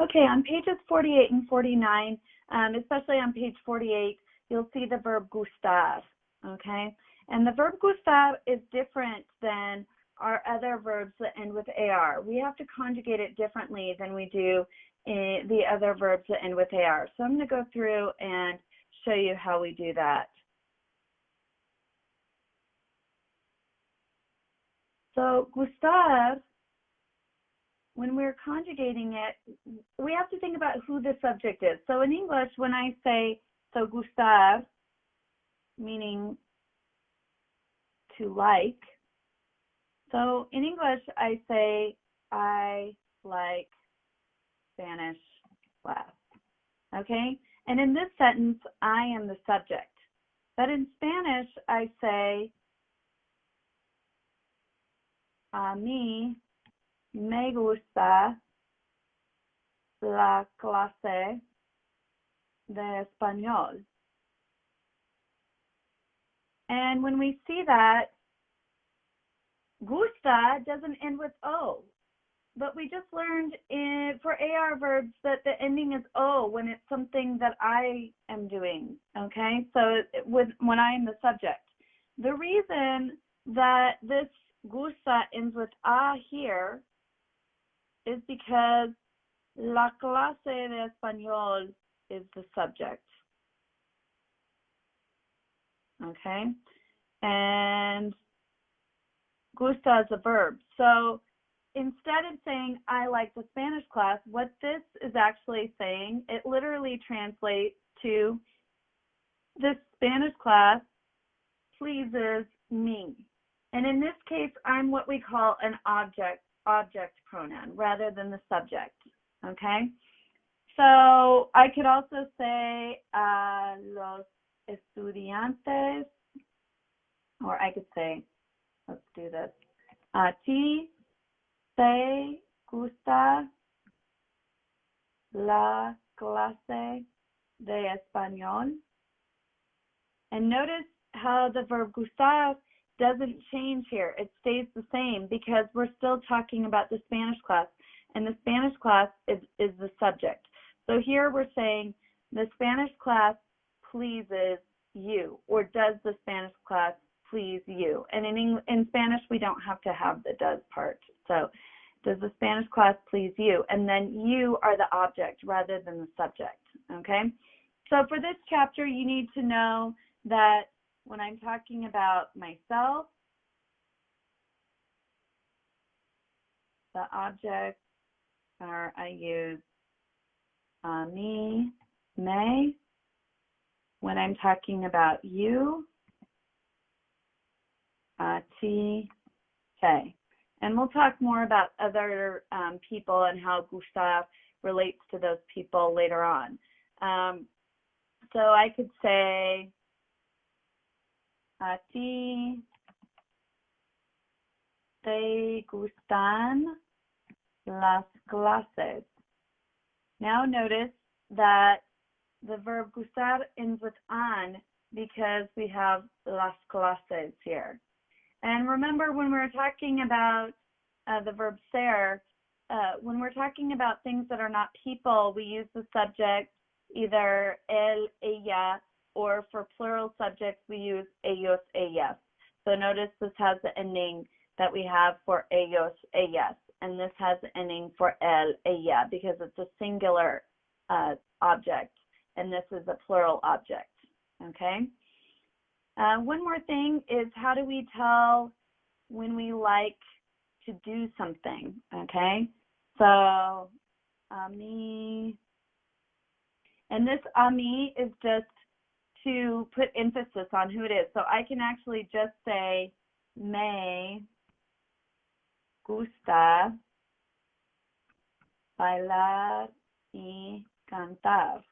Okay, on pages 48 and 49, especially on page 48, you'll see the verb gustar, okay? And the verb gustar is different than our other verbs that end with AR. We have to conjugate it differently than we do in the other verbs that end with AR. So I'm going to go through and show you how we do that. So gustar, when we're conjugating it, we have to think about who the subject is. So in English, when I say, so gustar, meaning to like, so in English, I say, I like Spanish class, okay? And in this sentence, I am the subject. But in Spanish, I say, a mí me gusta la clase de español. And when we see that, gusta doesn't end with O. But we just learned for AR verbs that the ending is O when it's something that I am doing, okay? So when I am the subject. The reason that this gusta ends with A here is because la clase de español is the subject, okay? And gusta is a verb. So instead of saying, I like the Spanish class, what this is actually saying, it literally translates to, this Spanish class pleases me. And in this case, I'm what we call an object pronoun rather than the subject, okay? So I could also say a los estudiantes, or I could say, let's do this, a ti te gusta la clase de español? And notice how the verb gustar doesn't change here. It stays the same because we're still talking about the Spanish class, and the Spanish class is the subject. So here we're saying the Spanish class pleases you, or does the Spanish class please you? And in Spanish, we don't have to have the does part. So does the Spanish class please you? And then you are the object rather than the subject, okay? So for this chapter, you need to know that when I'm talking about myself, the objects are, I use me, me. When I'm talking about you, ti, te. And we'll talk more about other people and how gustar relates to those people later on. So I could say, a ti te gustan las clases. Now notice that the verb gustar ends with an because we have las clases here. And remember, when we're talking about the verb ser, when we're talking about things that are not people, we use the subject either él, ella, or for plural subjects, we use ellos, ellas. So notice this has the ending that we have for ellos, ellas, and this has the ending for él, ella, because it's a singular object, and this is a plural object, okay? One more thing is, how do we tell when we like to do something, okay? So, a mí, and this a mí is just to put emphasis on who it is. So I can actually just say, me gusta bailar y cantar,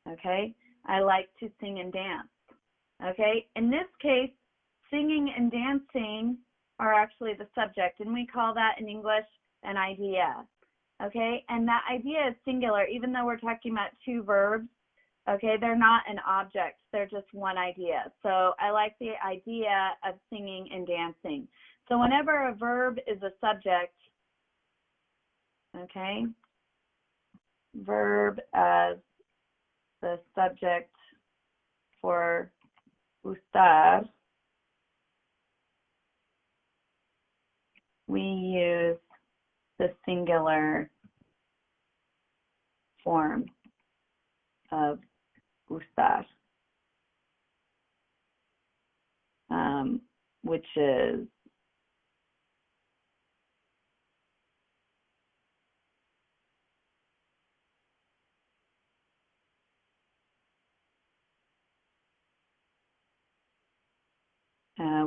okay? I like to sing and dance. Okay, in this case, singing and dancing are actually the subject, and we call that in English an idea. Okay, and that idea is singular, even though we're talking about two verbs. Okay, they're not an object, they're just one idea. So I like the idea of singing and dancing. So whenever a verb is a subject, okay, verb as the subject for gustar, we use the singular form of gustar,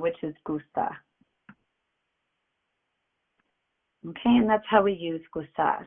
which is gustar. Okay, and that's how we use gustar.